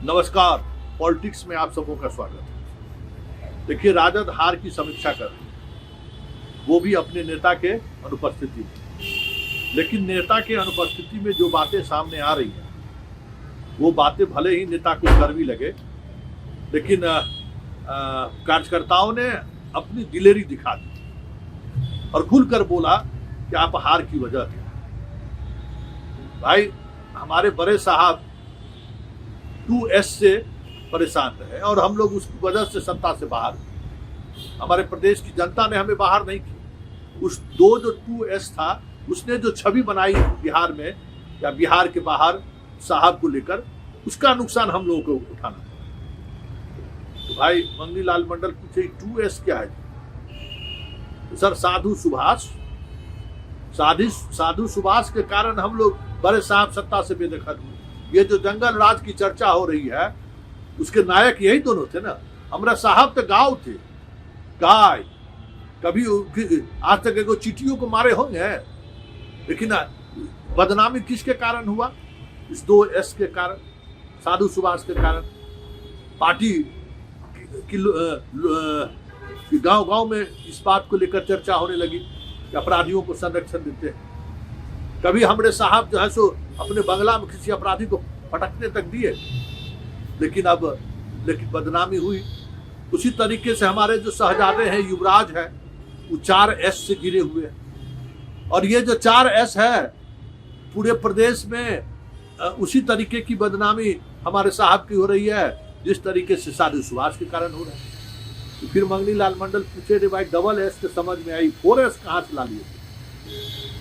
नमस्कार। पॉलिटिक्स में आप सबों का स्वागत है। देखिए, राजद हार की समीक्षा कर रही है, वो भी अपने नेता के अनुपस्थिति में। लेकिन नेता के अनुपस्थिति में जो बातें सामने आ रही हैं, वो बातें भले ही नेता को कड़वी लगे, लेकिन कार्यकर्ताओं ने अपनी दिलेरी दिखा दी और खुलकर बोला कि आप हार की वजह थे। भाई, हमारे बड़े साहब 2S से परेशान रहे और हम लोग उस वजह से सत्ता से बाहर हुए। हमारे प्रदेश की जनता ने हमें बाहर नहीं किया। उस जो 2S था, उसने जो छवि बनाई बिहार में या बिहार के बाहर साहब को लेकर, उसका नुकसान हम लोगों को उठाना पड़ा। तो भाई मंगनी लाल मंडल पूछे 2S क्या है? तो सर, साधु सुभाष के कारण हम लोग बड़े साहब सत्ता से बेदखल हुए। ये जो जंगल राज की चर्चा हो रही है, उसके नायक यही दोनों थे ना। हमारा साहब तो गाँव थे, गाय कभी आज तक एगो चीटियों को मारे होंगे, लेकिन बदनामी किसके कारण हुआ? इस 2S के कारण, साधु सुभाष के कारण। पार्टी की गांव में इस बात को लेकर चर्चा होने लगी कि अपराधियों को संरक्षण देते हैं। कभी हमारे साहब जो है सो अपने बंगला में किसी अपराधी को पटकने तक दिए, लेकिन बदनामी हुई। उसी तरीके से हमारे जो शहजादे हैं, युवराज है, वो 4S से गिरे हुए हैं। और ये जो 4S है, पूरे प्रदेश में उसी तरीके की बदनामी हमारे साहब की हो रही है जिस तरीके से साधु सुभाष के कारण हो रहा है। तो फिर मंगनी लाल मंडल पूछे, रे भाई डबल S के समझ में आई, 4S कहाँ से ला लिए?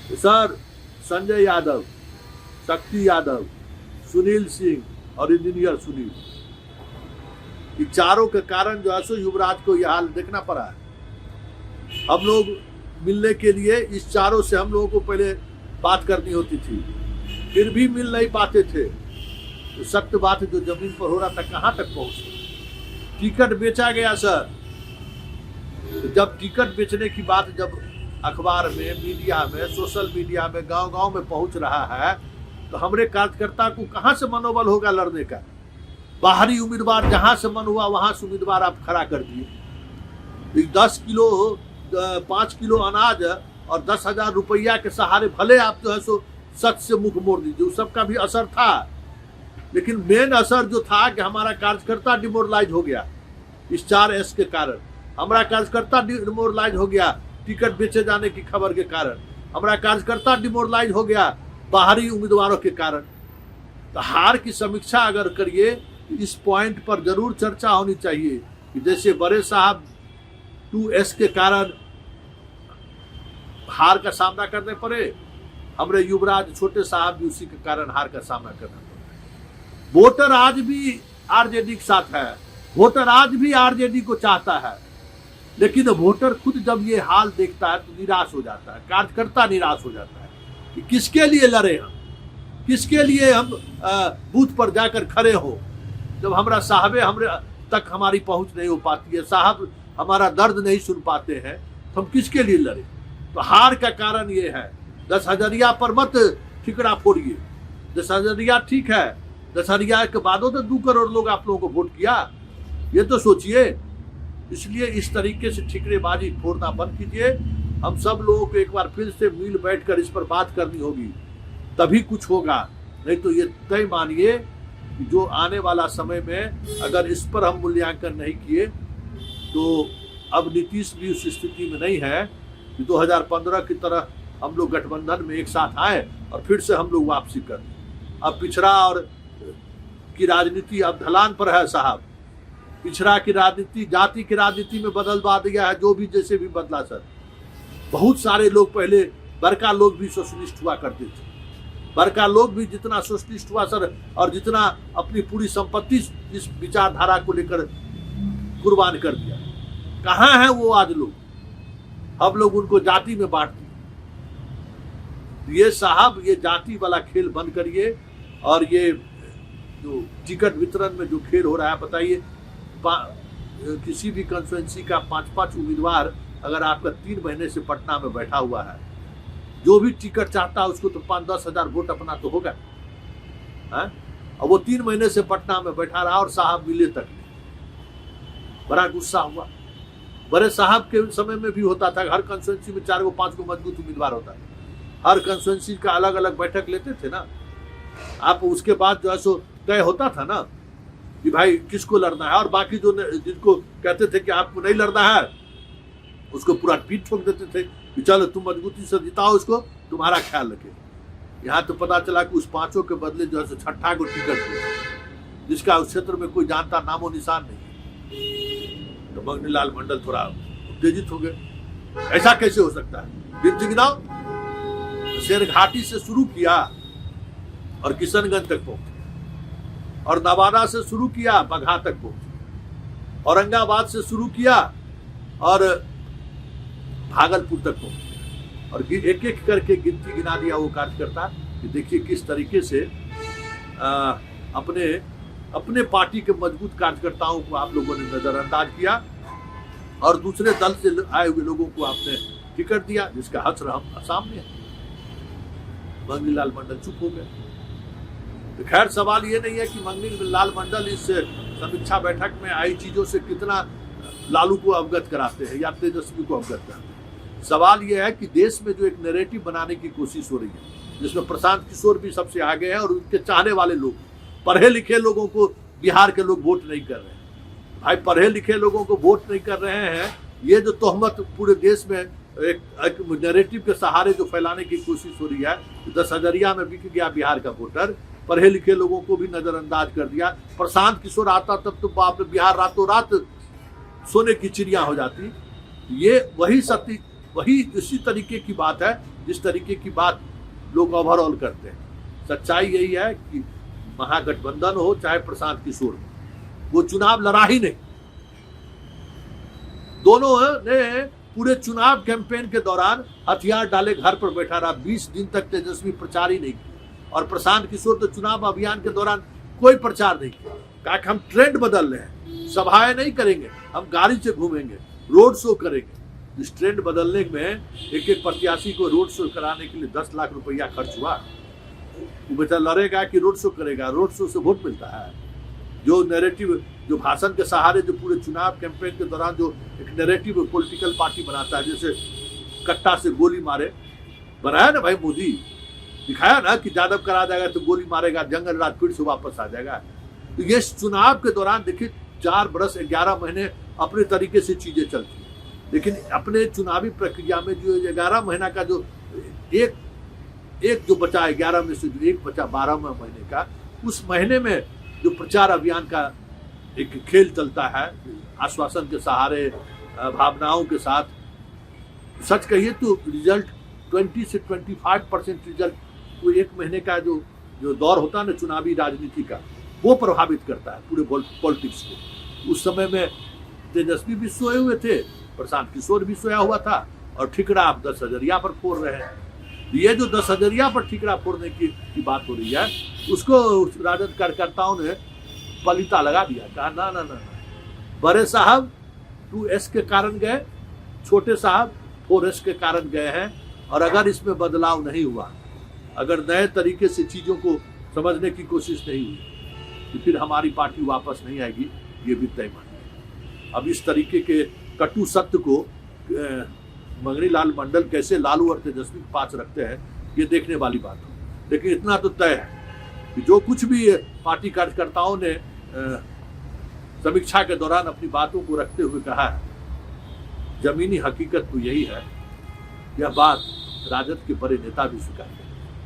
तो सर, संजय यादव, शक्ति यादव, सुनील सिंह और इंजीनियर सुनील, ये चारों के कारण जो है सो युवराज को यह हाल देखना पड़ा है। हम लोग मिलने के लिए इस चारों से हम लोगों को पहले बात करनी होती थी, फिर भी मिल नहीं पाते थे। तो सत्य बात जो जमीन पर हो रहा था, कहाँ तक पहुंच? टिकट बेचा गया सर। तो जब टिकट बेचने की बात जब अखबार में, मीडिया में, सोशल मीडिया में, गांव-गांव में पहुंच रहा है, तो हमारे कार्यकर्ता को कहां से मनोबल होगा लड़ने का? बाहरी उम्मीदवार जहां से मन हुआ वहां से उम्मीदवार आप खड़ा कर दिए। 10 किलो 5 किलो अनाज और 10,000 रुपया के सहारे भले आप जो है सो सच से मुख मोड़ दीजिए, उस सबका भी असर था। लेकिन मेन असर जो था कि हमारा कार्यकर्ता डिमोरलाइज हो गया इस 4S के कारण। हमारा कार्यकर्ता डिमोरलाइज हो गया टिकट बेचे जाने की खबर के कारण। हमारा कार्यकर्ता डिमोरलाइज हो गया बाहरी उम्मीदवारों के कारण। तो हार की समीक्षा अगर करिए, इस पॉइंट पर जरूर चर्चा होनी चाहिए कि जैसे बड़े साहब 2S के कारण हार का सामना करने पड़े, हमारे युवराज छोटे साहब भी उसी के कारण हार का सामना करना पड़ा। वोटर आज भी आरजेडी के साथ है, वोटर आज भी आरजेडी को चाहता है, लेकिन वोटर खुद जब ये हाल देखता है तो निराश हो जाता है, कार्यकर्ता निराश हो जाता है कि किसके लिए लड़े हम, किसके लिए हम बूथ पर जाकर खड़े हो, जब हमारा साहबे हमरे तक हमारी पहुंच नहीं हो पाती है, साहब हमारा दर्द नहीं सुन पाते हैं, तो हम किसके लिए लड़े? तो हार का कारण ये है। 10,000 पर मत ठिकरा फोड़िए। 10,000 ठीक है, 10,000 के बाद तो 2 करोड़ लोग आप लोगों को वोट किया, ये तो सोचिए। इसलिए इस तरीके से ठिकरेबाजी फोड़ना बंद कीजिए। हम सब लोगों को एक बार फिर से मिल बैठकर इस पर बात करनी होगी, तभी कुछ होगा। नहीं तो ये तय मानिए कि जो आने वाला समय में अगर इस पर हम मूल्यांकन नहीं किए, तो अब नीतीश भी उस स्थिति में नहीं है कि 2015 की तरह हम लोग गठबंधन में एक साथ आए और फिर से हम लोग वापसी कर। अब पिछड़ा और की राजनीति अब ढलान पर है साहब। पिछड़ा की राजनीति जाति की राजनीति में बदलवा दिया है, जो भी जैसे भी बदला सर। बहुत सारे लोग पहले, बड़का लोग भी सोशलिस्ट हुआ करते थे, बड़का लोग भी जितना सोशलिस्ट हुआ सर, और जितना अपनी पूरी संपत्ति इस विचारधारा को लेकर कुर्बान कर दिया, कहाँ है वो आज लोग? हम लोग उनको जाति में बांट दिए। ये साहब, ये जाति वाला खेल बंद करिए। और ये जो टिकट वितरण में जो खेल हो रहा है, बताइए, किसी भी कंस्टिट्यूएंसी का 5-5 उम्मीदवार अगर आपका 3 महीने से पटना में बैठा हुआ है, जो भी टिकट चाहता है उसको तो 5-10 हजार वोट अपना तो होगा। और वो 3 महीने से पटना में बैठा रहा और साहब मिले तक नहीं। बड़ा गुस्सा हुआ। बड़े साहब के समय में भी होता था, हर कंस्टिट्यूंसी में 4 गो 5 गो मजबूत उम्मीदवार होता था, हर कंस्टिट्यूंसी का अलग अलग बैठक लेते थे ना आप। उसके बाद जो है सो तय होता था ना कि भाई किसको लड़ना है, और बाकी जो जिनको कहते थे कि आपको नहीं लड़ना है उसको पूरा पीठ ठोक देते थे कि चलो तुम मजबूती से जिताओ इसको, तुम्हारा ख्याल रखे। यहाँ तो पता चला कि उस 5 के बदले जो है सो 6ठा को टिकट दिया, जिसका उस क्षेत्र में कोई जानता नामो निशान नहीं। तो मंगनीलाल मंडल थोड़ा उत्तेजित हो गए, ऐसा कैसे हो सकता है। फिर जिगनाओ शेरघाटी से शुरू किया और किशनगंज तक पहुंचे, और नवादा से शुरू किया बगहा तक पहुंचे, औरंगाबाद से शुरू किया और भागलपुर तक पहुंचे, और एक एक करके गिनती गिना दिया वो कार्यकर्ता कि देखिए किस तरीके से अपने अपने पार्टी के मजबूत कार्यकर्ताओं को आप लोगों ने नजरअंदाज किया और दूसरे दल से आए हुए लोगों को आपने टिकट दिया, जिसका हश्र हम सामने है। मंगनीलाल मंडल चुप हो गए। तो खैर सवाल ये नहीं है कि मंगनीलाल मंडल इस समीक्षा बैठक में आई चीजों से कितना लालू को अवगत कराते हैं या तेजस्वी को अवगत कराते हैं। सवाल यह है कि देश में जो एक नैरेटिव बनाने की कोशिश हो रही है, जिसमें प्रशांत किशोर भी सबसे आगे हैं और उनके चाहने वाले लोग, पढ़े लिखे लोगों को बिहार के लोग वोट नहीं कर रहे हैं। भाई पढ़े लिखे लोगों को वोट नहीं कर रहे हैं, ये जो तोहमत पूरे देश में एक नैरेटिव के सहारे जो फैलाने की कोशिश हो रही है, 10,000 में बिक गया बिहार का वोटर, पढ़े लिखे लोगों को भी नजरअंदाज कर दिया। प्रशांत किशोर आता तब तो बाप रे बिहार रातों रात सोने की चिड़िया हो जाती। ये वही इसी तरीके की बात है जिस तरीके की बात लोग ओवरऑल करते हैं। सच्चाई यही है कि महागठबंधन हो चाहे प्रशांत किशोर हो, वो चुनाव लड़ा ही नहीं। दोनों ने पूरे चुनाव कैंपेन के दौरान हथियार डाले घर पर बैठा रहा। 20 दिन तक तेजस्वी प्रचार ही नहीं किया, और प्रशांत किशोर तो चुनाव अभियान के दौरान कोई प्रचार नहीं किया। कहा कि हम ट्रेंड बदल रहे हैं, सभाएं नहीं करेंगे, हम गाड़ी से घूमेंगे, रोड शो करेंगे। इस ट्रेंड बदलने में एक एक प्रत्याशी को रोड शो कराने के लिए 10 लाख रुपया खर्च हुआ। वो बेटा लड़ेगा कि रोड शो करेगा? रोड शो से वोट मिलता है। जो नैरेटिव, जो भाषण के सहारे जो पूरे चुनाव कैंपेन के दौरान जो एक नैरेटिव पॉलिटिकल पार्टी बनाता है, जैसे कट्टा से गोली मारे बनाया ना भाई मोदी, दिखाया ना कि यादव करा जाएगा तो गोली मारेगा, जंगल राज फिर से वापस आ जाएगा। तो ये चुनाव के दौरान देखिए 4 बरस 11 महीने अपने तरीके से चीजें चलती, लेकिन अपने चुनावी प्रक्रिया में जो 11 महीना का जो एक जो बचा 11 में से जो एक बचा 12वें महीने का, उस महीने में जो प्रचार अभियान का एक खेल चलता है आश्वासन के सहारे, भावनाओं के साथ, सच कहिए तो रिजल्ट 20 से 25% रिजल्ट वो एक महीने का जो दौर होता है ना चुनावी राजनीति का, वो प्रभावित करता है पूरे पॉलिटिक्स को। उस समय में तेजस्वी भी सोए हुए थे, प्रशांत किशोर भी सोया हुआ था, और ठिकरा आप 10,000 पर फोड़ रहे हैं। ये जो 10,000 पर ठिकरा फोड़ने की बात हो रही है, उसको राजद कार्यकर्ताओं ने पलीता लगा दिया। कहा ना ना ना, बड़े साहब 2S के कारण गए, छोटे साहब 4S के कारण गए हैं, और अगर इसमें बदलाव नहीं हुआ, अगर नए तरीके से चीजों को समझने की कोशिश नहीं हुई, तो फिर हमारी पार्टी वापस नहीं आएगी, ये भी तय मानिए। अब इस तरीके के कटु सत्य को मंगनीलाल मंडल कैसे लालू और तेजस्वी के पास रखते हैं, ये देखने वाली बात हो। लेकिन इतना तो तय है कि जो कुछ भी पार्टी कार्यकर्ताओं ने समीक्षा के दौरान अपनी बातों को रखते हुए कहा है, जमीनी हकीकत तो यही है। यह बात राजद के बड़े नेता भी स्वीकार करते हैं।